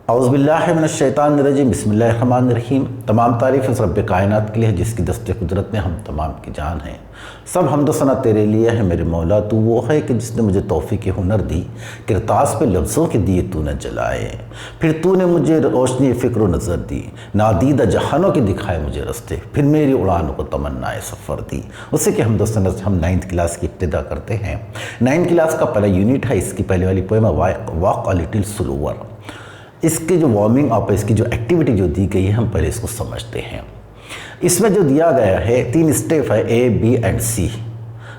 औज़ुबिल्लाहिमिनश्शैतानिर्रजीम बिस्मिल्लाहिर्रहमानिर्रहीम। तमाम तारीफ़ उस रब्बे कायनात के लिए है जिसकी दस्ते कुदरत में हम तमाम की जान है। सब हम्द सना तेरे लिए है मेरे मौला, तू वो है कि जिसने मुझे तौफ़ीक़ हुनर दी, किरतास पे लफ्ज़ों के दिए तूने जलाए। फिर तूने मुझे रोशनी फ़िक्र व नज़र दी, नादीदा जहानों के दिखाए मुझे रास्ते, फिर मेरी उड़ानों को तमन्नाए सफ़र दी। उसी के हम्द सना से हम 9th क्लास की इब्तिदा करते हैं। 9th क्लास का पहला यूनिट है, इसकी पहले वाली poem walk a little slower. इसकी जो वार्मिंग अप है, इसकी जो एक्टिविटी जो दी गई है, हम पहले इसको समझते हैं। इसमें जो दिया गया है 3 स्टेप है, A, B एंड C।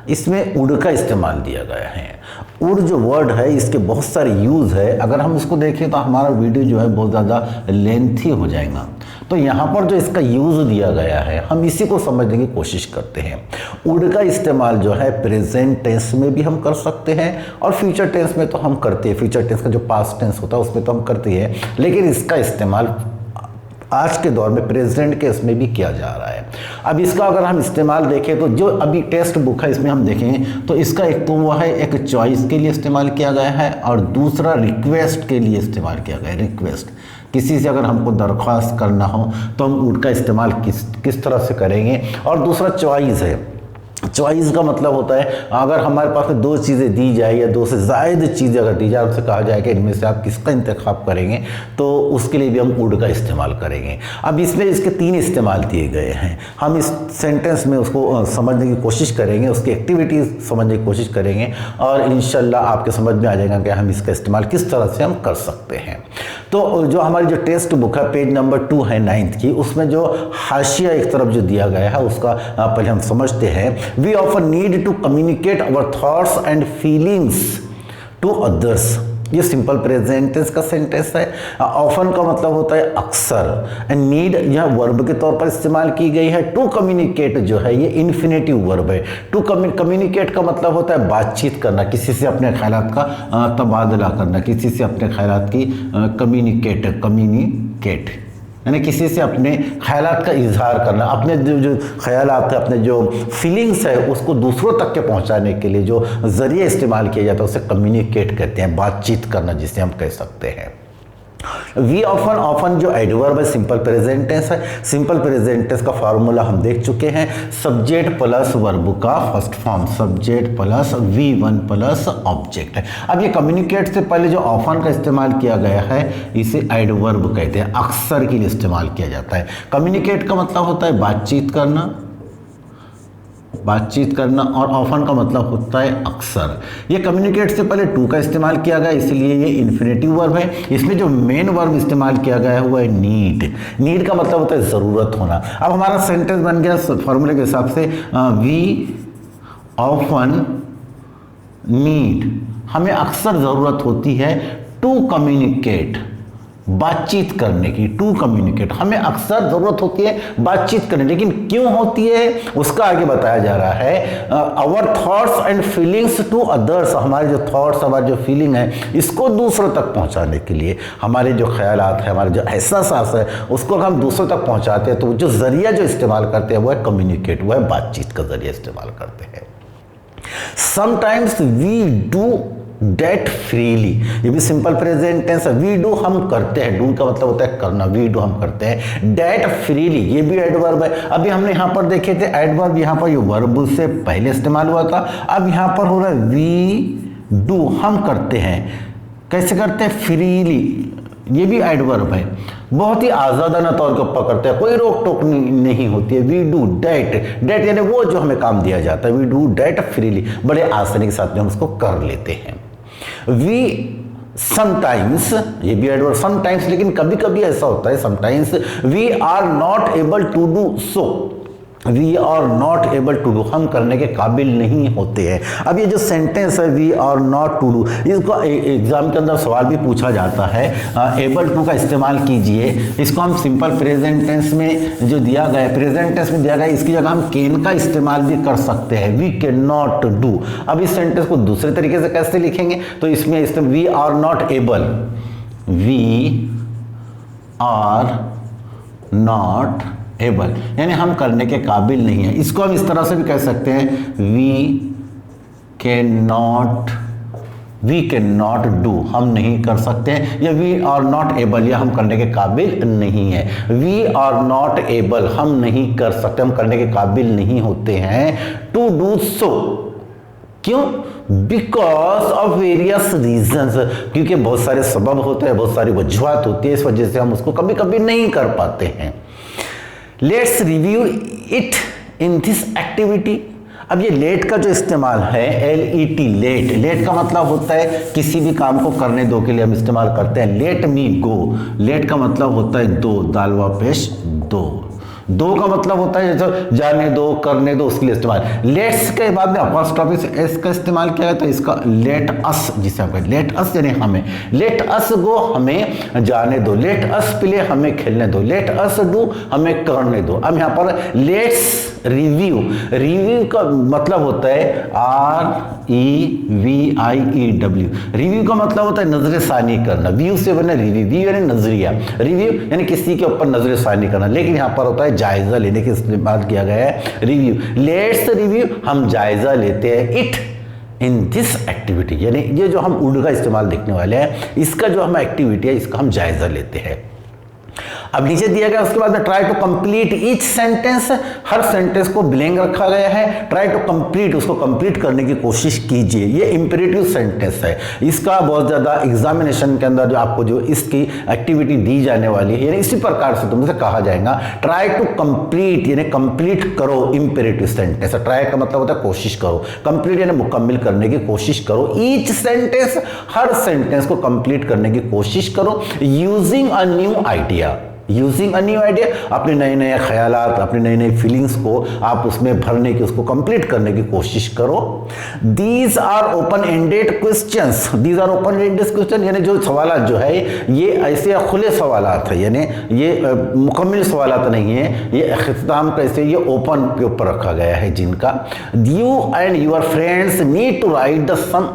इसमें उड़ का इस्तेमाल दिया गया है। उड़ जो वर्ड है इसके बहुत सारे यूज़ है। अगर हम इसको देखें तो हमारा वीडियो जो है बहुत ज़्यादा लेंथी हो जाएगा। तो यहाँ पर जो इसका यूज़ दिया गया है हम इसी को समझने की कोशिश करते हैं। उड़ का इस्तेमाल जो है प्रेजेंट टेंस में भी हम कर सकते हैं और फ्यूचर टेंस में तो हम करते हैं। फ्यूचर टेंस का जो पास्ट टेंस होता है उसमें तो हम करते हैं, लेकिन इसका इस्तेमाल आज के दौर में प्रेजेंट केस में भी किया जा रहा है। अब इसका अगर हम इस्तेमाल देखें तो जो अभी टेक्स्ट बुक है इसमें हम देखें तो इसका एक तो वो है, एक चॉइस के लिए इस्तेमाल किया गया है और दूसरा रिक्वेस्ट के लिए इस्तेमाल किया गया है। रिक्वेस्ट, किसी से अगर हमको दरख्वास्त करना हो तो हम उड़ का इस्तेमाल किस तरह से करेंगे। और दूसरा चॉइस है। चॉइस का मतलब होता है अगर हमारे पास में 2 चीज़ें दी जाए या 2 से ज़ायद चीज़ें अगर दी जाए, हमसे कहा जाए कि इनमें से आप किसका इंतखाब करेंगे, तो उसके लिए भी हम उड़ का इस्तेमाल करेंगे। अब इसमें इसके 3 इस्तेमाल दिए गए हैं। हम इस सेंटेंस में उसको समझने की कोशिश करेंगे, उसकी एक्टिविटीज़ समझने की कोशिश करेंगे और इंशाल्लाह आपके समझ में आ जाएगा कि हम इसका इस्तेमाल किस तरह से हम कर सकते हैं। तो जो हमारी जो टेक्स्ट बुक है पेज नंबर 2 है 9th की, उसमें जो हाशिया एक तरफ जो दिया गया है उसका पहले हम समझते हैं। We often need to communicate our thoughts and feelings to others। ये सिंपल प्रेजेंट टेंस का सेंटेंस है। ऑफन का मतलब होता है अक्सर, एंड नीड यह वर्ब के तौर पर इस्तेमाल की गई है। टू कम्युनिकेट जो है ये इन्फिनेटिव वर्ब है। टू कम्युनिकेट का मतलब होता है बातचीत करना, किसी से अपने ख्यालात का तबादला करना, किसी से अपने ख्यालात की कम्युनिकेट यानी किसी से अपने ख्यालात का इजहार करना, अपने जो ख्यालात है, अपने जो फीलिंग्स है उसको दूसरों तक के पहुंचाने के लिए जो ज़रिए इस्तेमाल किया जाता है उसे कम्युनिकेट कहते हैं, बातचीत करना जिसे हम कह सकते हैं। वी ऑफन जो एडवर्ब है सिंपल प्रेजेंट टेंस है। सिंपल प्रेजेंट टेंस का फार्मूला हम देख चुके हैं, सब्जेक्ट प्लस वर्ब का first form, subject plus V1 plus object है। अब ये कम्युनिकेट से पहले जो ऑफन का इस्तेमाल किया गया है इसे एडवर्ब कहते हैं, अक्सर के लिए इस्तेमाल किया जाता है। कम्युनिकेट का मतलब होता है बातचीत करना और ऑफन का मतलब होता है अक्सर। ये कम्युनिकेट से पहले टू का इस्तेमाल किया गया इसलिए ये इन्फिनेटिव वर्ब है। इसमें जो मेन वर्ब इस्तेमाल किया गया है वो है नीड। नीड का मतलब होता है ज़रूरत होना। अब हमारा सेंटेंस बन गया फॉर्मूले के हिसाब से, वी ऑफन नीड, हमें अक्सर ज़रूरत होती है टू कम्युनिकेट, बातचीत करने की। टू कम्युनिकेट, हमें अक्सर ज़रूरत होती है बातचीत करने, लेकिन क्यों होती है उसका आगे बताया जा रहा है। Our thoughts and feelings to others, हमारे जो थॉट्स, हमारी जो फीलिंग है इसको दूसरों तक पहुंचाने के लिए, हमारे जो ख्यालात है, हमारे जो एहसास है उसको हम दूसरों तक पहुंचाते हैं तो जो ज़रिया जो इस्तेमाल करते हैं वो है कम्युनिकेट, वो है बातचीत का ज़रिया इस्तेमाल करते हैं। Sometimes we do that freely, ये भी सिंपल प्रेजेंट टेंस है। वी डू हम करते हैं, डू का मतलब होता है करना, वी डू हम करते हैं। डेट फ्रीली ये भी एडवर्ब है। अभी हमने यहाँ पर देखे थे एडवर्ब, यहाँ पर ये वर्ब से पहले इस्तेमाल हुआ था, अब यहाँ पर हो रहा है वी डू, हम करते हैं। कैसे करते हैं? फ्रीली, ये भी एडवर्ब है। बहुत ही आज़ादाना तौर पर पकड़ते हैं, कोई रोक टोक नहीं होती है। वी डू डेट, डेट यानी वो जो हमें काम दिया जाता है, वी डू डेट फ्रीली, बड़े आसानी के साथ में हम उसको कर लेते हैं। वी समटाइम्स, ये भी एडवर्ब समटाइम्स, लेकिन कभी कभी ऐसा होता है sometimes we are not able to do so, we are not able to do, हम करने के काबिल नहीं होते हैं। अब ये जो सेंटेंस है we are not to do, इसको एग्जाम के अंदर सवाल भी पूछा जाता है, एबल टू का इस्तेमाल कीजिए। इसको हम सिंपल प्रेजेंट टेंस में जो दिया गया है, प्रेजेंट टेंस में दिया गया है, इसकी जगह हम कैन का इस्तेमाल भी कर सकते हैं, वी कैन नॉट डू। अब इस सेंटेंस को दूसरे तरीके से कैसे लिखेंगे, तो इसमें we are not able, we are not able यानी हम करने के काबिल नहीं है। इसको हम इस तरह से भी कह सकते हैं, we can not we can not do, हम नहीं कर सकते हैं, या वी आर नॉट एबल, या हम करने के काबिल नहीं है। वी आर नॉट एबल, हम नहीं कर सकते, हम करने के काबिल नहीं होते हैं। टू डू सो, क्यों? बिकॉज ऑफ वेरियस रीजंस, क्योंकि बहुत सारे सबब होते हैं, बहुत सारी वजूहत होती है, इस वजह से हम उसको कभी कभी नहीं कर पाते हैं। Let's review it in this activity. अब ये लेट का जो इस्तेमाल है, LET, लेट, लेट का मतलब होता है किसी भी काम को करने दो के लिए हम इस्तेमाल करते हैं। लेट मी गो, लेट का मतलब होता है दो, दालवा पेश दो। दो का मतलब होता है जैसे जाने दो, करने दो, उसके लिए इस्तेमाल। लेट्स के बाद में अपॉस्ट्रोफी से एस का इस्तेमाल किया है, तो इसका लेट अस, जिसे हम कहते हैं लेट अस यानी हमें, लेट अस गो हमें जाने दो, लेट अस प्ले हमें खेलने दो, लेट अस डू हमें करने दो। अब यहाँ पर लेट्स रिव्यू, रिव्यू का मतलब होता है REVIEW, रिव्यू का मतलब होता है नजरसानी करना, व्यू से बना रिव्यू, व्यू यानी नजरिया, रिव्यू यानी किसी के ऊपर नजरसानी करना, लेकिन यहाँ पर होता है जायजा लेने के इस्तेमाल किया गया है रिव्यू। लेट्स रिव्यू, हम जायजा लेते हैं इट इन दिस एक्टिविटी, यानी ये जो हम वुड का इस्तेमाल देखने वाले हैं, इसका जो हम एक्टिविटी है इसका हम जायजा लेते हैं। अब नीचे दिया गया उसके बाद में try to complete each sentence, हर सेंटेंस को ब्लैंक रखा गया है। ट्राई टू कंप्लीट, उसको कंप्लीट करने की कोशिश कीजिए। ये इंपेरेटिव सेंटेंस है, इसका बहुत ज़्यादा एग्जामिनेशन के अंदर जो आपको जो इसकी एक्टिविटी दी जाने वाली है, यानी इसी प्रकार से तुमसे कहा जाएगा ट्राई टू कंप्लीट, यानी कंप्लीट करो इंपेरेटिव सेंटेंस। ट्राई का मतलब होता है कोशिश करो, कंप्लीट यानी मुकम्मल करने की कोशिश करो। ईच सेंटेंस, हर सेंटेंस को कंप्लीट करने की कोशिश करो। Using a new idea, using a new idea, अपने नए नए ख्यालात, अपने नए नए फीलिंग्स को आप उसमें भरने की, उसको कंप्लीट करने की कोशिश करो। These are open ended questions, these are open ended question, यानी जो सवाल जो है ये ऐसे खुले सवालात है, यानी ये मुकम्मल सवालात नहीं है, ये इख्तिताम कैसे ये ओपन के ऊपर रखा गया है जिनका। You and your friends need to write the some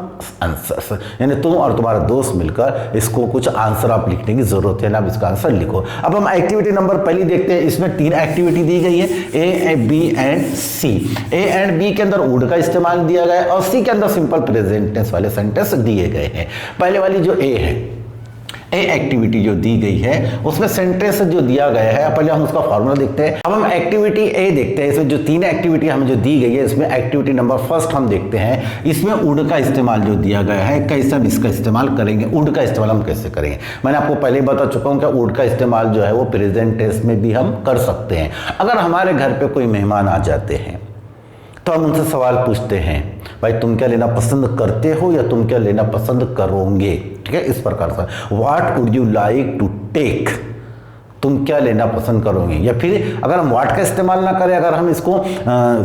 answers, यानी तुम और तुम्हारा दोस्त मिलकर इसको कुछ आंसर आप लिखने की जरूरत है ना, आप इसका आंसर लिखो। अब हम एक्टिविटी नंबर पहली देखते हैं। इसमें 3 एक्टिविटी दी गई है, A, B and C। A and B के अंदर वुड का इस्तेमाल दिया गया है और C के अंदर सिंपल प्रेजेंट टेंस वाले सेंटेंस दिए गए हैं। पहले वाली जो A है, ए एक्टिविटी जो दी गई है उसमें सेंटेंस जो दिया गया है, पहले हम उसका फॉर्मूला देखते हैं। अब हम एक्टिविटी ए देखते हैं। इसमें जो 3 एक्टिविटी हमें जो दी गई है, इसमें एक्टिविटी नंबर फर्स्ट हम देखते हैं। इसमें वुड का इस्तेमाल जो दिया गया है, कैसे हम इसका इस्तेमाल करेंगे, वुड का इस्तेमाल हम कैसे करेंगे। मैंने आपको पहले ही बता चुका हूँ कि वुड का इस्तेमाल जो है वो प्रेजेंट टेंस में भी हम कर सकते हैं। अगर हमारे घर पर कोई मेहमान आ जाते हैं तो हम उनसे सवाल पूछते हैं, भाई तुम क्या लेना पसंद करते हो या तुम क्या लेना पसंद करोगे, ठीक है, इस प्रकार से। What would you like to take, तुम क्या लेना पसंद करोगे। या फिर अगर हम व्हाट का इस्तेमाल ना करें, अगर हम इसको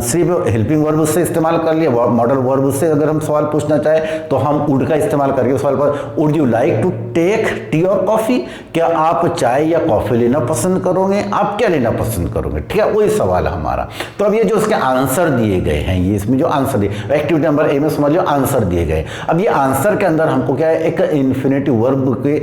सिर्फ हेल्पिंग वर्ब से इस्तेमाल कर लिए, मॉडल वर्ब से अगर हम सवाल पूछना चाहें तो हम वुड का इस्तेमाल करके सवाल पर would you like to take tea और कॉफ़ी, क्या आप चाय या कॉफ़ी लेना पसंद करोगे, आप क्या लेना पसंद करोगे, ठीक है, वही सवाल है हमारा। तो अब ये जो उसके आंसर दिए गए हैं, ये इसमें जो आंसर दिए एक्टिविटी नंबर ए में समझ लो आंसर दिए गए। अब ये आंसर के अंदर हमको क्या है, एक इन्फिनेटिव वर्ब के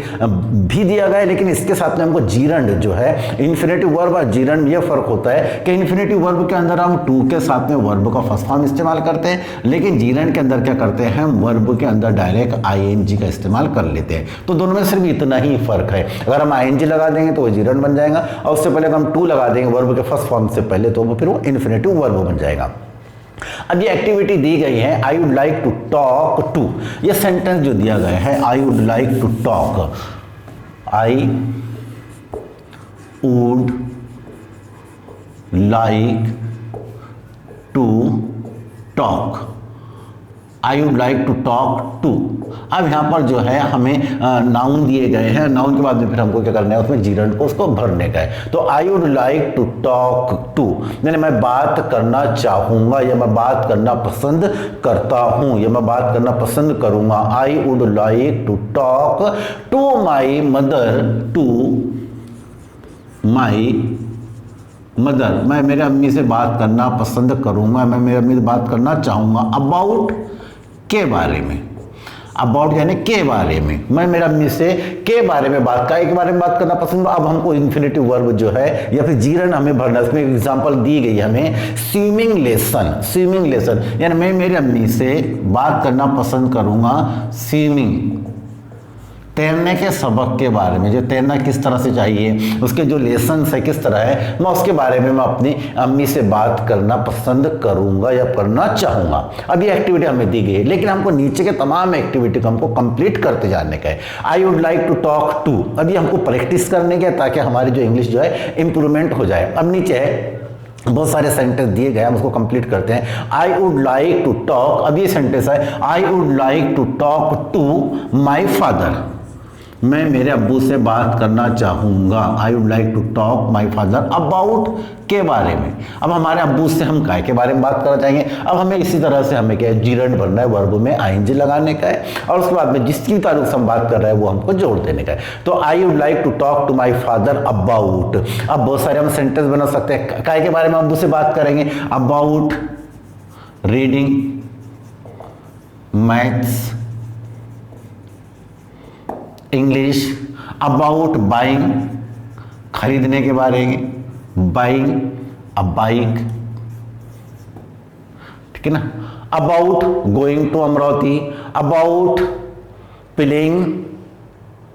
भी दिया गया है, लेकिन इसके साथ में हमको जीरंड जो है, इन्फिनेटिव वर्ब और जीरंड ये फर्क होता है कि इन्फिनेटिव वर्ब के अंदर हम टू के साथ में वर्ब का फर्स्ट फॉर्म इस्तेमाल करते हैं, लेकिन जीरंड के अंदर क्या करते हैं, हम वर्ब के अंदर डायरेक्ट ING का इस्तेमाल कर लेते हैं। तो दोनों में सिर्फ इतना ही फर्क है। अगर हम ING लगा देंगे तो वो जीरंड बन जाएगा, और उससे पहले अगर हम टू लगा देंगे वर्ब के फर्स्ट फॉर्म से पहले तो वो फिर वो इन्फिनेटिव वर्ब बन जाएगा। अब ये एक्टिविटी दी गई है, I would like to talk to, ये सेंटेंस जो दिया गया है, I would like to talk, I would like to talk, I would like to talk to। अब यहाँ पर जो है हमें नाउन दिए गए हैं, नाउन के बाद में फिर हमको क्या करना है, उसमें जीरंड को उसको भरने का है। तो I would like to talk to, यानी मैं बात करना चाहूँगा या मैं बात करना पसंद करता हूँ या मैं बात करना पसंद करूँगा। I would like to talk to my mother, to my mother, मैं मेरे अम्मी से बात करना पसंद करूंगा, मैं मेरे अम्मी से बात करना चाहूँगा। अबाउट के बारे में, अबाउट यानी के बारे में, मैं मेरे अम्मी से के बारे में बात का के बारे में बात करना पसंद। अब हमको इन्फिनेटिव वर्ब जो है या फिर जीरन हमें भरना, इसमें एग्जांपल दी गई है हमें स्विमिंग लेसन यानी मैं मेरी अम्मी से बात करना पसंद करूंगा स्विमिंग, तैरने के सबक के बारे में, जो तैरना किस तरह से चाहिए, उसके जो लेसन्स है किस तरह है, मैं उसके बारे में मैं अपनी अम्मी से बात करना पसंद करूंगा या करना चाहूंगा। अब ये एक्टिविटी हमें दी गई है, लेकिन हमको नीचे के तमाम एक्टिविटी को हमको कंप्लीट करते जाने का है। I would like to talk to, अभी हमको प्रैक्टिस करने का है ताकि हमारी जो इंग्लिश जो है इंप्रूवमेंट हो जाए। अब नीचे है बहुत सारे सेंटेंस दिए गए, हम उसको कंप्लीट करते हैं। I would like to talk, अब ये सेंटेंस है I would like to talk to my father, मैं मेरे अब्बू से बात करना चाहूँगा। I would like to talk my father about के बारे में। अब हमारे अब्बू से हम काय के बारे में बात करना चाहेंगे। अब हमें इसी तरह से हमें क्या है, जीरन भरना है, वर्ब में आईएनजी लगाने का है और उसके बाद में जिसकी ताल्लुक से हम बात कर रहे हैं वो हमको जोड़ देने का है। तो I would like to talk to my father about, अब बहुत सारे हम सेंटेंस बना सकते हैं। काय के बारे में अब्बू से बात करेंगे, about reading maths English, about buying खरीदने के बारे में, बाइंग अ बाइक, ठीक है ना। About going to Amravati, about playing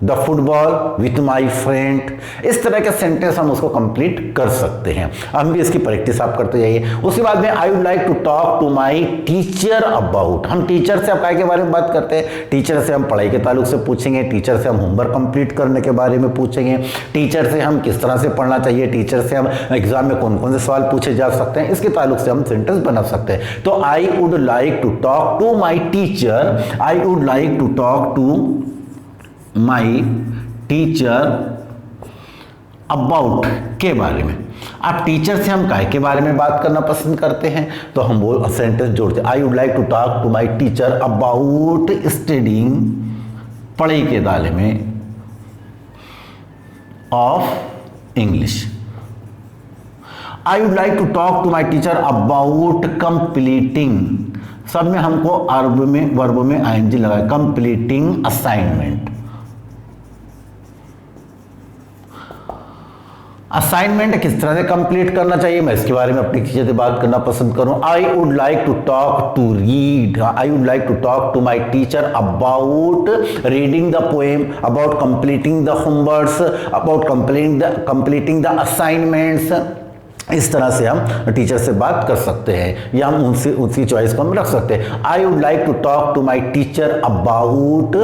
the football with my friend, इस तरह के सेंटेंस हम उसको कंप्लीट कर सकते हैं। हम भी इसकी प्रैक्टिस आप करते जाइए। उसके बाद में I would like to talk to my teacher about, हम टीचर से अब काय के बारे में बात करते हैं, टीचर से हम पढ़ाई के ताल्लुक से पूछेंगे, टीचर से हम होमवर्क कंप्लीट करने के बारे में पूछेंगे, टीचर से हम किस तरह से पढ़ना चाहिए, टीचर से हम एग्जाम में कौन कौन से सवाल पूछे जा सकते हैं, इसके ताल्लुक से हम सेंटेंस बना सकते हैं। तो I would like to talk to my teacher, I would like to talk to my teacher about के बारे में। अब टीचर से हम काय के बारे में बात करना पसंद करते हैं, तो हम वो सेंटेंस जोड़ते हैं। I would like to talk to my teacher about studying, पढ़ाई के दायरे में, of English. I would like to talk to my teacher about completing, सब में हमको वर्ब में आईएनजी लगाए, कंप्लीटिंग असाइनमेंट। असाइनमेंट किस तरह से कंप्लीट करना चाहिए, मैं इसके बारे में अपनी टीचर से बात करना पसंद करूं। I would like to talk to read, I would like to talk to my teacher about reading the poem, about completing the homeworks, about completing the assignments. इस तरह से हम टीचर से बात कर सकते हैं या हम उनकी चॉइस को हम रख सकते हैं। I would like to talk to my teacher about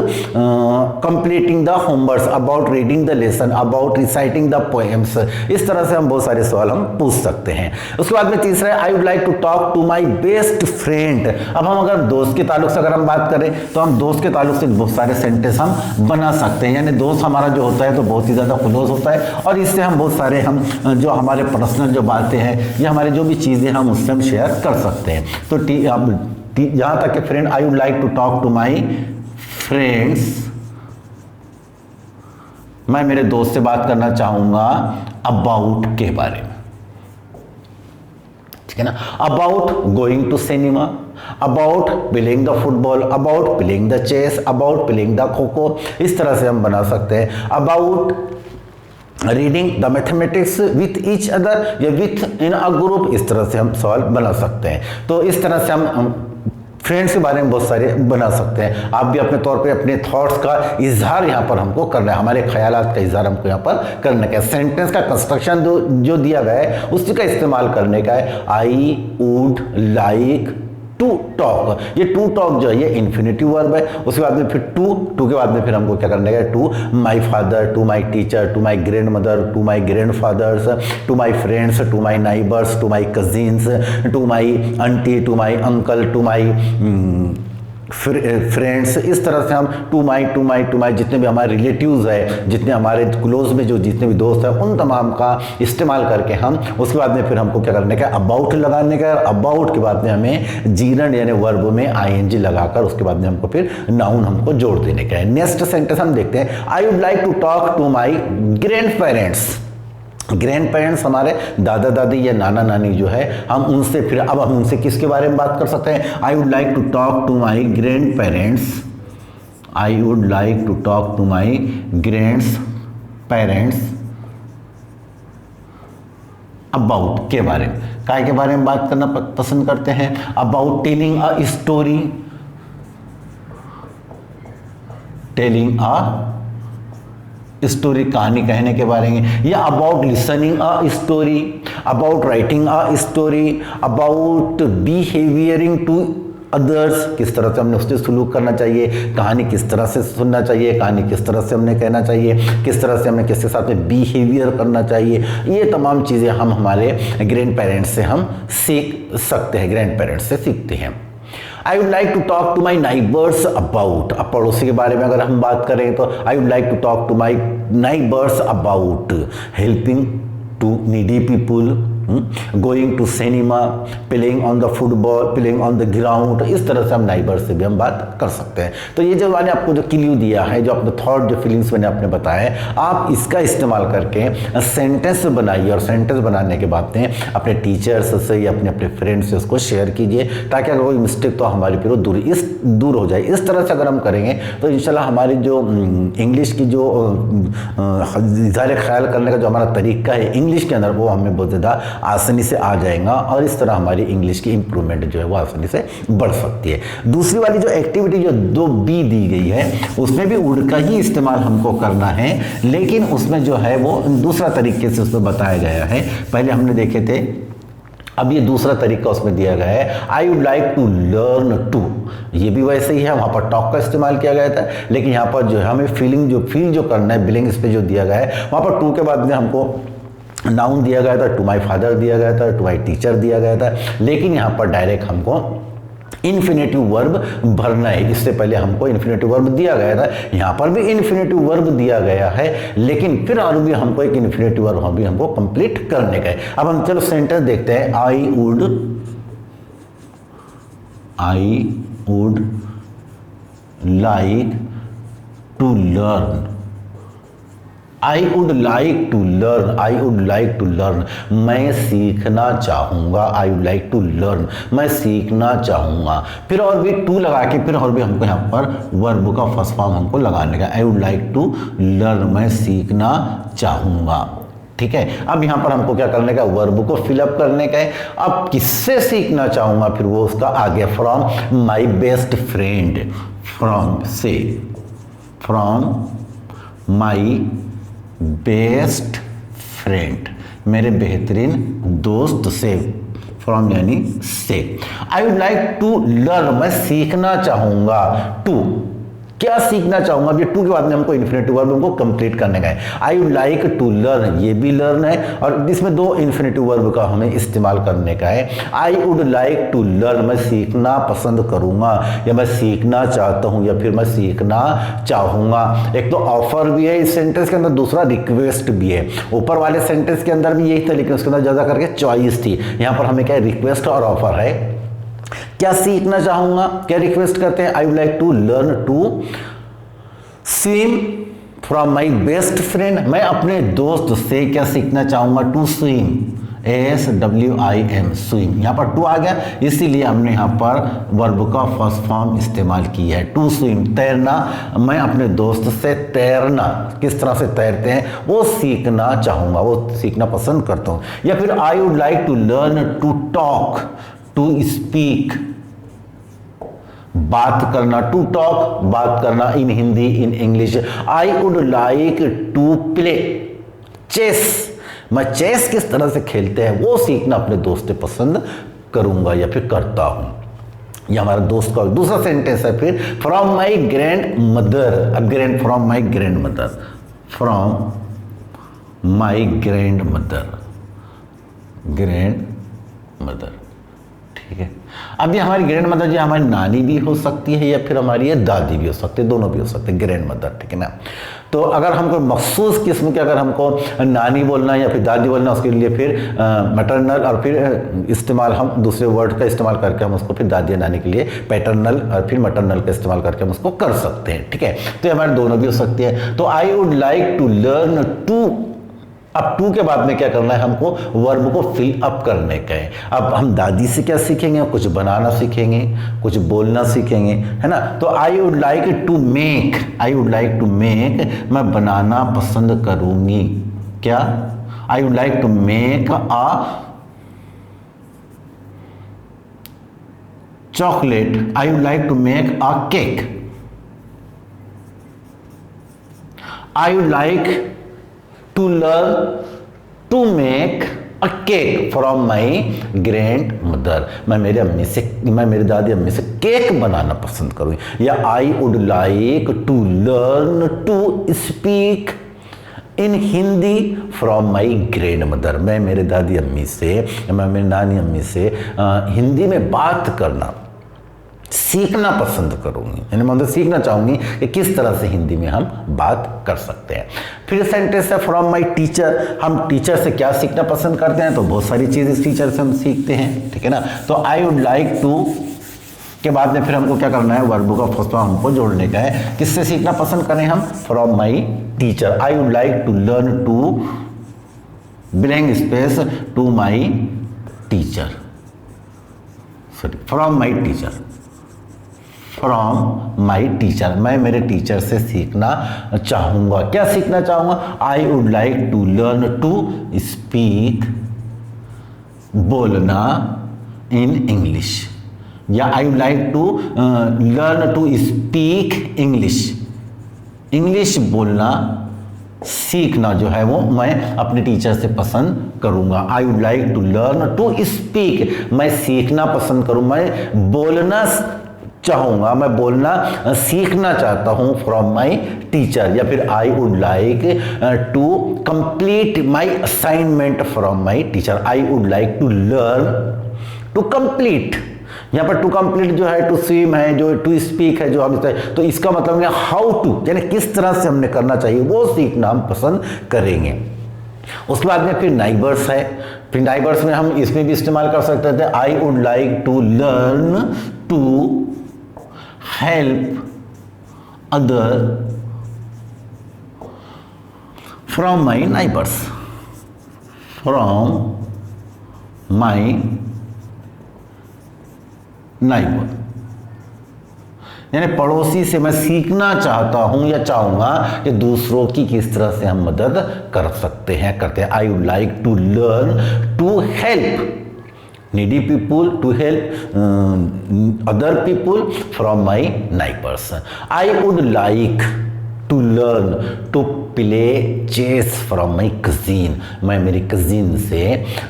completing the homeworks, about reading the lesson, about reciting the poems. इस तरह से हम बहुत सारे सवाल हम पूछ सकते हैं। उसके बाद में तीसरा है I would like to talk to my best friend. अब हम अगर दोस्त के ताल्लुक से अगर हम बात करें तो हम दोस्त के ताल्लुक से बहुत सारे सेंटेंस हम बना सकते हैं। यानी दोस्त हमारा जो होता है तो बहुत ही ज़्यादा क्लोज होता है और इससे हम बहुत सारे हम जो हमारे पर्सनल जो बातें हैं या हमारे जो भी चीज़ें हम उससे हम शेयर कर सकते हैं। तो यहाँ तक कि friend, I would like to talk to my friends, मैं मेरे दोस्त से बात करना चाहूँगा अबाउट के बारे में, ठीक है ना। About going to cinema, about playing the football, about playing the chess, about playing the kho kho. इस तरह से हम बना सकते हैं। About reading the mathematics with each other या विथ इन अ ग्रुप, इस तरह से हम सवाल बना सकते हैं। तो इस तरह से हम फ्रेंड्स के बारे में बहुत सारे बना सकते हैं। आप भी अपने तौर पे अपने थॉट्स का इजहार यहाँ पर हमको करना है, हमारे ख्यालात का इजहार हमको यहाँ पर करने का है। सेंटेंस का कंस्ट्रक्शन जो दिया गया है उसी का इस्तेमाल करने का है। I would like to talk, ये टू टॉक जो है ये इन्फिनेटिव वर्ब है। उसके बाद में फिर टू के बाद में फिर हमको क्या करने का है, to my father, to my teacher, to my grandmother, to my grandfathers, to my friends, to my neighbours, to my cousins, to my aunty, to my uncle, to my friends. इस तरह से हम to my जितने भी हमारे relatives है, जितने हमारे क्लोज में जो जितने भी दोस्त हैं उन तमाम का इस्तेमाल करके हम उसके बाद में फिर हमको क्या करने का, अबाउट लगाने का। अबाउट के बाद में हमें जीरन यानी वर्ब में आईएनजी लगाकर उसके बाद में हमको फिर नाउन हमको जोड़ देने का है। नेक्स्ट सेंटेंस हम देखते हैं। I would like to talk to my grandparents. Grandparents हमारे दादा दादी या नाना नानी जो है, हम उनसे फिर अब हम उनसे किसके बारे में बात कर सकते हैं। I would like to talk to my grandparents I would like to talk to my grands parents about के बारे में, काय के बारे में बात करना पसंद करते हैं? About telling a story, telling a story, कहानी कहने के बारे में, या about listening a story, about writing a story, about behaviouring to others, किस तरह से हमने उससे सलूक करना चाहिए, कहानी किस तरह से सुनना चाहिए, कहानी किस तरह से हमने कहना चाहिए, किस तरह से हमें किसके साथ में बिहेवियर करना चाहिए, ये तमाम चीज़ें हम हमारे ग्रैंड पेरेंट्स से हम सीख सकते हैं, ग्रैंड पेरेंट्स से सीखते हैं। I would like to talk to my neighbours about, अब पड़ोसी के बारे में अगर हम बात करें तो I would like to talk to my neighbours about helping to needy people, going to cinema, playing on the football, playing on the ground, इस तरह से हम नाइबर से भी हम बात कर सकते हैं। तो ये जो मैंने आपको जो क्लू दिया है, जो अपने थॉट, जो फीलिंग्स मैंने आपने बताए, आप इसका इस्तेमाल करके सेंटेंस बनाइए और सेंटेंस बनाने के बाद में अपने टीचर्स से या अपने अपने फ्रेंड्स से उसको शेयर कीजिए, ताकि अगर कोई मिस्टेक तो हमारी फिर वो दूर हो जाए। इस तरह से अगर हम करेंगे तो इंशाल्लाह हमारी जो इंग्लिश की जो इज़हार ख्याल करने का जो हमारा तरीका है इंग्लिश के अंदर, वो हमें बहुत ज़्यादा आसानी से आ जाएगा और इस तरह हमारी इंग्लिश की इंप्रूवमेंट जो है वो आसानी से बढ़ सकती है। दूसरी वाली जो एक्टिविटी जो 2B दी गई है, उसमें भी वुड का ही इस्तेमाल हमको करना है, लेकिन उसमें जो है वो दूसरा तरीके से उसमें बताया गया है। पहले हमने देखे थे, अब ये दूसरा तरीका उसमें दिया गया है, I would like to learn to, ये भी वैसे ही है, वहाँ पर टॉक का इस्तेमाल किया गया था, लेकिन यहाँ पर जो है हमें फील जो करना है, बिलिंग पे जो दिया गया है, वहाँ पर टू के बाद में हमको नाउन दिया गया था, टू माई फादर दिया गया था, टू माई टीचर दिया गया था, लेकिन यहाँ पर डायरेक्ट हमको इन्फिनेटिव वर्ब भरना है। इससे पहले हमको इन्फिनेटिव वर्ब दिया गया था, यहाँ पर भी इन्फिनेटिव वर्ब दिया गया है, लेकिन फिर और भी हमको एक इन्फिनेटिव वर्ब भी हमको कंप्लीट करने का है। अब हम चलो सेंटेंस देखते हैं। I would like to learn, I would like to learn, I would like to learn, मैं सीखना चाहूँगा, I would like to learn, मैं सीखना चाहूँगा। फिर और भी टू लगा के फिर और भी हमको यहाँ पर वर्ब का फर्स्ट फॉर्म हमको लगाने का, I would like to learn, मैं सीखना चाहूँगा। ठीक है, अब यहाँ पर हमको क्या करने का, वर्ब को फिलअप करने का है। अब किससे सीखना चाहूँगा, फिर वो उसका आगे from my best friend, from my best friend, मेरे बेहतरीन दोस्त से, फ्रॉम यानी से। I would like to learn, मैं सीखना चाहूँगा, टू क्या सीखना चाहूँगा, अब ये टू के बाद में हमको इन्फिनेटिव वर्ब हमको कंप्लीट करने का है। I would like to learn, ये भी लर्न है और इसमें 2 इन्फिनेटिव वर्ब का हमें इस्तेमाल करने का है। I would like to learn, मैं सीखना पसंद करूँगा या मैं सीखना चाहता हूँ या फिर मैं सीखना चाहूँगा। एक तो ऑफर भी है इस सेंटेंस के अंदर, दूसरा रिक्वेस्ट भी है। ऊपर वाले सेंटेंस के अंदर भी यही था, लेकिन उसके अंदर ज़्यादा करके चॉइस थी, यहाँ पर हमें क्या है, रिक्वेस्ट और ऑफर है। क्या सीखना चाहूँगा, क्या रिक्वेस्ट करते हैं, I would like to learn to swim from my best friend, मैं अपने दोस्त से क्या सीखना चाहूँगा, टू स्विम, SWIM, स्विम। यहाँ पर टू आ गया, इसीलिए हमने यहाँ पर वर्ब का फर्स्ट फॉर्म इस्तेमाल किया है, टू स्विम, तैरना, मैं अपने दोस्त से तैरना, किस तरह से तैरते हैं वो सीखना चाहूँगा, वो सीखना पसंद करता हूँ। या फिर I would like to learn to talk, to speak, बात करना, टू टॉक, बात करना in Hindi, in English. I would like to play chess, मैं चेस किस तरह से खेलते हैं वो सीखना अपने दोस्त से पसंद करूंगा या फिर करता हूं। ये हमारा दोस्त का दूसरा सेंटेंस है। फिर फ्रॉम माई ग्रैंड मदर, अब grand, from my grand mother, from my grand mother, grand mother, ठीक है। अब ये हमारी ग्रैंड मदर जो हमारी नानी भी हो सकती है या फिर हमारी ये दादी भी हो सकती है, दोनों भी हो सकते हैं, ग्रैंड मदर, ठीक है ना। तो अगर हमको मखसूस किस्म के, अगर हमको नानी बोलना या फिर दादी बोलना, उसके लिए फिर मैटरनल और फिर इस्तेमाल हम दूसरे वर्ड का इस्तेमाल करके हम उसको फिर दादी या नानी के लिए पैटर्नल और फिर मैटरनल का इस्तेमाल करके हम उसको कर सकते हैं, ठीक है। तो हमारे दोनों भी हो सकती है। तो I would like to learn to अब टू के बाद में क्या करना है, हमको वर्ब को फिल अप करने का है। अब हम दादी से क्या सीखेंगे, कुछ बनाना सीखेंगे, कुछ बोलना सीखेंगे, है ना। तो I would like to make, I would like to make, मैं बनाना पसंद करूंगी। क्या, I would like to make a chocolate, I would like to make a cake, I would like to learn to make a cake from my grandmother, मैं मेरी दादी अम्मी से केक बनाना पसंद करूँगी। या I would like to learn to speak in Hindi from my grandmother, मैं मेरे दादी अम्मी से, मैं मेरी नानी अम्मी से हिंदी में बात करना सीखना पसंद करूंगी, यानी मैं सीखना चाहूंगी कि किस तरह से हिंदी में हम बात कर सकते हैं। फिर सेंटेंस है फ्रॉम माई टीचर, हम टीचर से क्या सीखना पसंद करते हैं, तो बहुत सारी चीज़ें इस टीचर से हम सीखते हैं, ठीक है ना। तो आई वुड लाइक टू के बाद में फिर हमको क्या करना है, वर्ब का फर्स्ट फॉर्म हमको जोड़ने का है। किससे सीखना पसंद करें हम, from my teacher, I would like to learn to blank space to my teacher, sorry from my teacher, from my teacher, मैं मेरे टीचर से सीखना चाहूँगा। क्या सीखना चाहूँगा, I would like to learn to speak, बोलना इन इंग्लिश, या I would like to learn to speak English, English बोलना सीखना जो है वो मैं अपने टीचर से पसंद करूँगा। I would like to learn to speak, मैं सीखना पसंद करूँ, मैं बोलना चाहूँगा, मैं बोलना सीखना चाहता हूँ फ्रॉम माई टीचर। या फिर I would like to complete my assignment from my teacher, I would like to learn to complete, यहाँ पर टू कंप्लीट जो है टू स्विम है, जो टू स्पीक है, जो हम तो इसका मतलब है हाउ टू, यानी किस तरह से हमने करना चाहिए वो सीखना हम पसंद करेंगे। उसके बाद में फिर नाइबर्स है, फिर नाइबर्स में हम इसमें भी इस्तेमाल कर सकते थे, I would like to learn to help other from my neighbors, from my neighbor, यानी पड़ोसी से मैं सीखना चाहता हूं या चाहूंगा कि दूसरों की किस तरह से हम मदद कर सकते हैं, करते हैं। I would like to learn to help needy people, to help other people from my neighbors. I would like to learn to play chess from my cousin, मैं मेरी कजिन से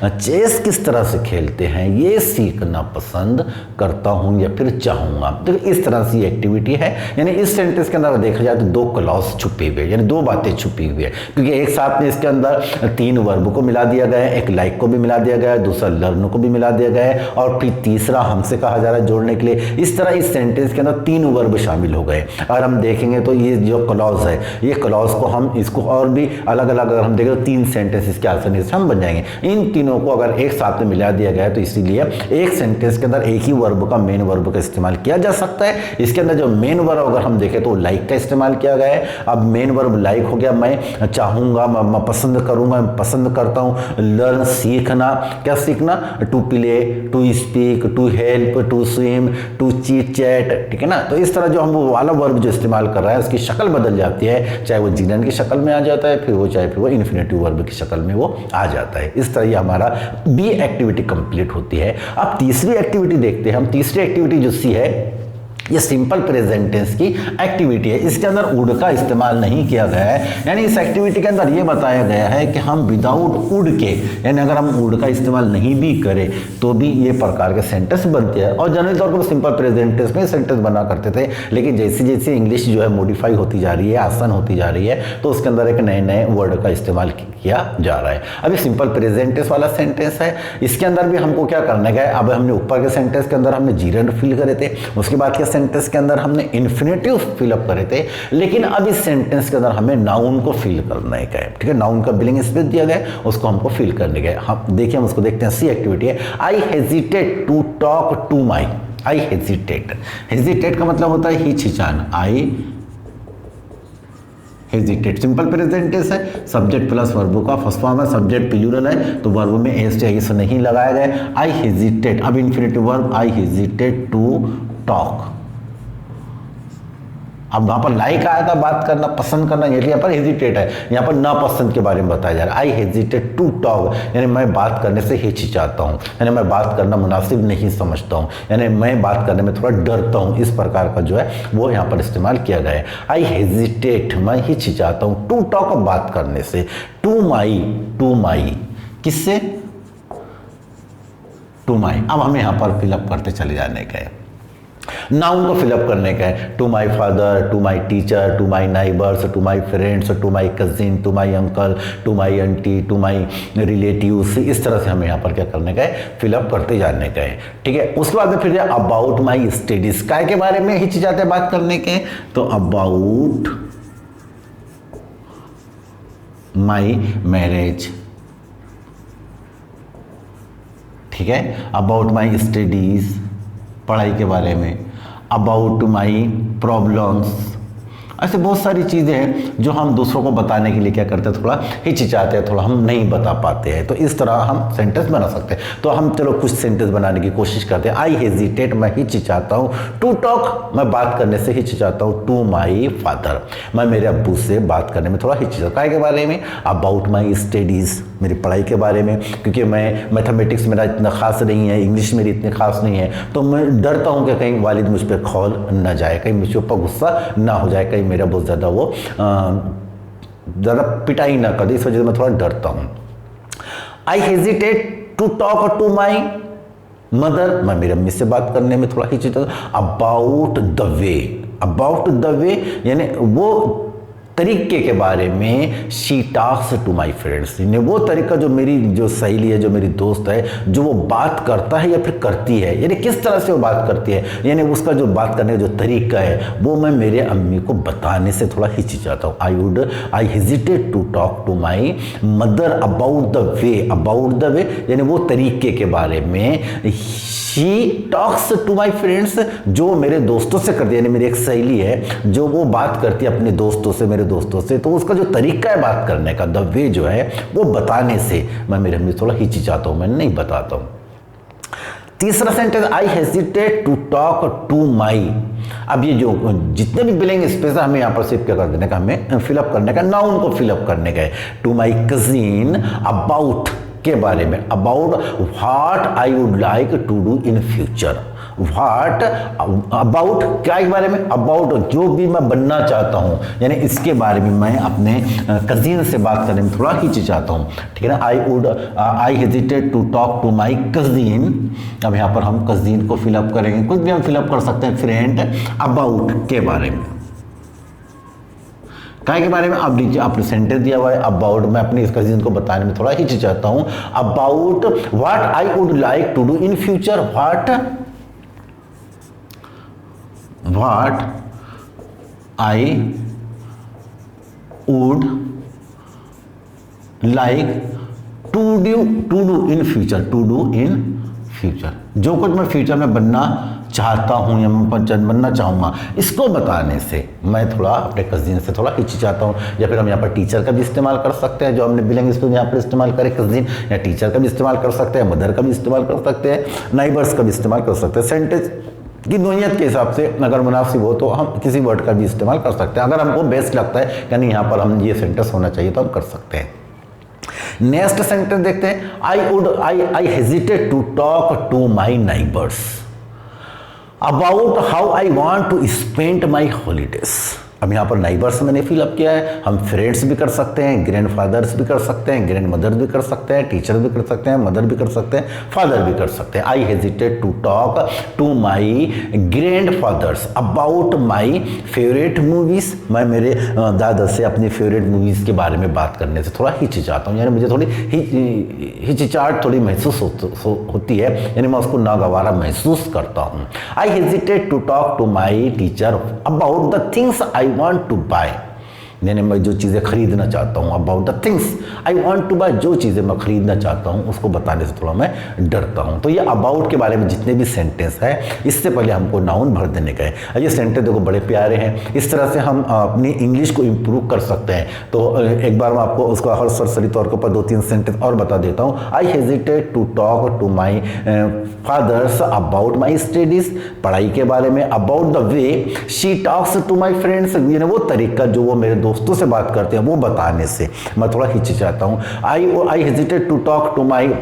चेस किस तरह से खेलते हैं ये सीखना पसंद करता हूँ या फिर चाहूँगा। तो इस तरह से एक्टिविटी है, यानी इस सेंटेंस के अंदर देखा जाए तो दो क्लॉज छुपे हुए, यानी दो बातें छुपी हुई है, क्योंकि एक साथ में इसके अंदर तीन वर्ब को मिला दिया गया है, एक लाइक को भी मिला दिया गया है, दूसरा लर्न को भी मिला दिया गया है, और फिर तीसरा हमसे कहा जा रहा है जोड़ने के लिए। इस तरह इस सेंटेंस के अंदर तीन वर्ब शामिल हो गए। अगर हम देखेंगे तो ये जो क्लॉज है, ये क्लॉज को हम इसको और भी अलग अलग अगर हम देखें तो तीन सेंटेंस इसके आसानी से हम बन जाएंगे। इन तीनों को अगर एक साथ में मिला दिया गया है तो इसीलिए एक सेंटेंस के अंदर एक ही वर्ब का मेन वर्ब का इस्तेमाल किया जा सकता है। इसके अंदर जो मेन वर्ब अगर हम देखें तो लाइक का इस्तेमाल किया गया है। अब मेन वर्ब लाइक हो गया, मैं चाहूँगा, मैं पसंद करूँगा, मैं पसंद करता हूँ। लर्न सीखना, क्या सीखना, to play, to speak, to help, to swim, to cheat chat, ठीक है ना। तो इस तरह जो हम वो वाला वर्ब जो इस्तेमाल कर रहा है उसकी शक्ल बदल जाती है, चाहे वो जीनन की शक्ल में आ जाता है, फिर वो इन्फिनेटिव वर्ब की शक्ल में वो आ जाता है। इस तरह ये हमारा बी एक्टिविटी कंप्लीट होती है। अब तीसरी एक्टिविटी देखते हैं हम। तीसरी एक्टिविटी जो सी है ये सिंपल प्रेजेंट टेंस की एक्टिविटी है। इसके अंदर वुड का इस्तेमाल नहीं किया गया है, यानी इस एक्टिविटी के अंदर ये बताया गया है कि हम विदाउट वुड के, यानी अगर हम वुड का इस्तेमाल नहीं भी करें तो भी ये प्रकार के सेंटेंस बनते हैं। और जनरली तौर पर सिंपल प्रेजेंट टेंस में सेंटेंस बना करते थे, लेकिन जैसे जैसे इंग्लिश जो है मॉडिफाई होती जा रही है, आसान होती जा रही है, तो उसके अंदर एक नए नए वर्ड का इस्तेमाल किया जा रहा है। अभी सिंपल प्रेजेंट टेंस वाला सेंटेंस है, इसके अंदर भी हमको क्या करने का है। अब हमने ऊपर के सेंटेंस के अंदर हमने जीरेंड फिल करे थे, उसके बाद के सेंटेंस के अंदर हमने इन्फिनेटिव फिलअप करे थे, लेकिन अब इस सेंटेंस के अंदर हमें नाउन को फिल करने का है, ठीक है। नाउन का बिलिंग स्पेस दिया गया है, उसको हमको फिल करने का है। हम देखिए, हम उसको देखते हैं। सी एक्टिविटी है, I hesitate to talk to my. I hesitate, hesitate का मतलब होता है हिचहिचाना। I hesitate. Simple present tense है, सब्जेक्ट प्लस वर्ब का फर्स्ट फॉर्म है, सब्जेक्ट प्लूरल है तो वर्ब में एस एस नहीं लगाया गया। आई हेजिटेट, अब infinitive verb, I hesitate to talk. अब वहां पर लाइक आया था बात करना, पसंद करना, ये यहाँ पर हेजिटेट है, यहाँ पर नापसंद के बारे में बताया जा रहा है। आई हेजिटेट टू टॉक, यानी मैं बात करने से हिचकिचाता हूँ, यानी मैं बात करना मुनासिब नहीं समझता हूँ, यानी मैं बात करने में थोड़ा डरता हूँ। इस प्रकार का जो है वो यहाँ पर इस्तेमाल किया गया है। आई हेजिटेट, मैं हिचकिचाता हूँ, टू टॉक, बात करने से। टू माई, किससे? To my. अब हमें यहाँ पर फिलअप करते चले जाने का है, नाउन को फिलअप करने का है। To my father, to my teacher, to my neighbours, to my friends, to my cousin, to my uncle, to my aunty, to my relatives. इस तरह से हमें यहाँ पर क्या करने का है? फिलअप करते जाने का है। ठीक है, उसके बाद में फिर अबाउट माई स्टडीज, काय के बारे में हिचकिचाते बात करने के? तो अबाउट माई मैरिज, ठीक है, अबाउट माई स्टडीज, पढ़ाई के बारे में, अबाउट माई प्रॉब्लम्स। ऐसे बहुत सारी चीज़ें हैं जो हम दूसरों को बताने के लिए क्या करते हैं, थोड़ा हिचकिचाते हैं, थोड़ा हम नहीं बता पाते हैं। तो इस तरह हम सेंटेंस बना सकते हैं। तो हम चलो कुछ सेंटेंस बनाने की कोशिश करते हैं। आई हेजिटेट, मैं हिचकिचाता हूँ। टू टॉक, मैं बात करने से हिचकिचाता हूँ। टू माई फादर, मैं मेरे अब्बू से बात करने में थोड़ा हिचकिचाता हूँ। के बारे में? अबाउट माई स्टडीज़, मेरी पढ़ाई के बारे में, क्योंकि मैं मैथमेटिक्स मेरा इतना खास नहीं है, इंग्लिश मेरी इतनी खास नहीं है, तो मैं डरता हूँ कि कहीं वालिद मुझ पर खौल न जाए, कहीं मुझ पर गुस्सा ना हो जाए, कहीं मेरा बहुत ज़्यादा वो ज़्यादा पिटाई ना कर दे, इस वजह से मैं थोड़ा डरता हूँ। I hesitate to talk to my mother, मैं मेरी अम्मी से बात करने में थोड़ा हिचकिचाता हूँ। अबाउट द वे, यानी वो तरीके के बारे में। She talks to my friends, यानी वो तरीका जो मेरी जो सहेली है, जो मेरी दोस्त है, जो वो बात करता है या फिर करती है, यानी किस तरह से वो बात करती है, यानी उसका जो बात करने का जो तरीका है वो मैं मेरे अम्मी को बताने से थोड़ा हिचकिचाता हूँ। I hesitate to talk to my mother about the way, यानी वो तरीके के बारे में। She talks to my friends, जो मेरे दोस्तों से करती है, यानी मेरी एक सहेली है जो वो बात करती है अपने दोस्तों से, मेरे दोस्तों से, तो उसका जो तरीका है बात करने का, द वे जो है वो बताने से मैं मेरे अम्मी थोड़ा हिचकिचाता हूँ, मैं नहीं बताता हूँ। तीसरा sentence, I hesitate to talk to my. अब ये जो जितने भी बिलिंग स्पेस है हमें यहाँ पर सिर्फ क्या कर देने का, हमें फिलअप करने का, नाउन को फिलअप करने का है। टू माई कजिन अबाउट के बारे में, about what I would like to do in future. What about क्या के बारे में? अबाउट जो भी मैं बनना चाहता हूँ, यानी इसके बारे में मैं अपने कजिन से बात करने में थोड़ा हिचकिचाता हूँ। ठीक है ना, I hesitate to talk to my cousin. अब यहाँ पर हम कजिन को फिलअप करेंगे, कुछ भी हम फिलअप कर सकते हैं। फ्रेंड अबाउट के बारे में, काय के बारे में? अब नीचे आपने सेंटेंस दिया हुआ है अबाउट, मैं अपने इस कजिन को बताने में थोड़ा हिचकिचाता हूँ। About what I would like to do in future, what I would like to do in future, जो कुछ मैं फ्यूचर में बनना चाहता हूँ या मैं बनना चाहूँगा, इसको बताने से मैं थोड़ा अपने कजिन से थोड़ा हिचकिचाता हूँ। या फिर हम यहाँ पर टीचर का भी इस्तेमाल कर सकते हैं, जो हमने बिलिंग स्पेस यहाँ पर इस्तेमाल करें, कजिन, या टीचर का भी इस्तेमाल कर सकते हैं, मदर का भी इस्तेमाल कर सकते हैं, नाइबर्स का भी इस्तेमाल कर सकते हैं। सेंटेंस की नोयत के हिसाब से अगर मुनासिब हो तो हम किसी वर्ड का भी इस्तेमाल कर सकते हैं। अगर हमको बेस्ट लगता है यानी यहाँ पर हम ये सेंटेंस होना चाहिए तो हम कर सकते हैं। नेक्स्ट सेंटेंस देखते हैं, I hesitate to talk to my neighbours about how I want to spend my holidays. अब यहाँ पर नाइबर्स मैंने फिलअप किया है, हम फ्रेंड्स भी कर सकते हैं, ग्रैंड फादर्स भी कर सकते हैं, ग्रैंड मदर भी कर सकते हैं, टीचर भी कर सकते हैं, मदर भी कर सकते हैं, फादर भी कर सकते हैं। I hesitate to talk to my grandfathers about my favourite movies. मैं मेरे दादा से अपनी फेवरेट मूवीज़ के बारे में बात करने से थोड़ा हिचकिचाता हूँ, यानी मुझे थोड़ी हिचकिचाहट थोड़ी महसूस होती है, यानी मैं उसको नागवारा महसूस करता हूँ। I hesitate to talk to my teacher about the things I want to buy, यानी मैं जो चीज़ें खरीदना चाहता हूँ, about the things I want to buy, जो चीज़ें मैं खरीदना चाहता हूँ उसको बताने से थोड़ा मैं डरता हूँ। तो ये अबाउट के बारे में जितने भी सेंटेंस है इससे पहले हमको नाउन भर देने का है। ये सेंटेंस देखो बड़े प्यारे हैं, इस तरह से हम अपनी इंग्लिश को इम्प्रूव कर सकते हैं। तो एक बार मैं आपको उसका हर सरसरी तौर के ऊपर 2-3 सेंटेंस और बता देता हूँ। I hesitate to talk to my fathers about my studies, पढ़ाई के बारे में। About the way she talks to my friends, यानी वो तरीका जो वो मेरे दोस्तों से बात करते हैं वो बताने से मैं थोड़ा हिचकिचाता हूँ। I hesitate to talk to my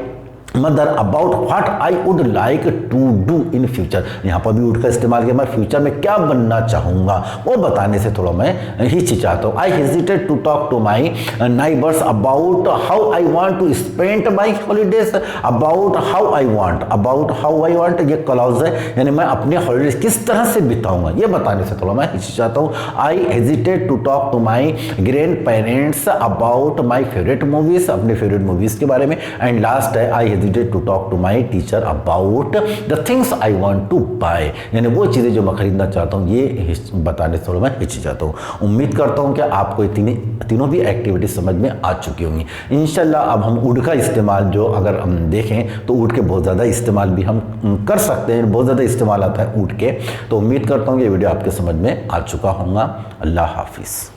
mother about what I would like to do in future, यहाँ पर भी वुड का इस्तेमाल किया, मैं फ्यूचर में क्या बनना चाहूँगा वो बताने से थोड़ा मैं हिचकिचाता हूँ। I hesitate to talk to my neighbours about how I want to spend my holidays, about how I want ये क्लॉज है, यानी मैं अपने हॉलीडेज किस तरह से बिताऊंगा ये बताने से थोड़ा मैं हिचकिचाता हूँ। I hesitate to talk to my grandparents about my favourite movies, अपने फेवरेट मूवीज के बारे में। एंड लास्ट है I to talk to my teacher about the things I want to buy, यानी वो चीज़ें जो मैं खरीदना चाहता हूँ ये बताने से थोड़ा मैं हिचकिचाता हूँ। उम्मीद करता हूँ कि आपको तीनों भी एक्टिविटी समझ में आ चुकी होंगी। इंशाल्लाह अब हम वुड का इस्तेमाल जो अगर हम देखें तो वुड के बहुत ज़्यादा इस्तेमाल भी हम कर सकते हैं, बहुत ज़्यादा इस्तेमाल आता है वुड के। तो उम्मीद करता हूँ कि ये वीडियो आपके समझ में आ चुका होगा। अल्लाह हाफिज़।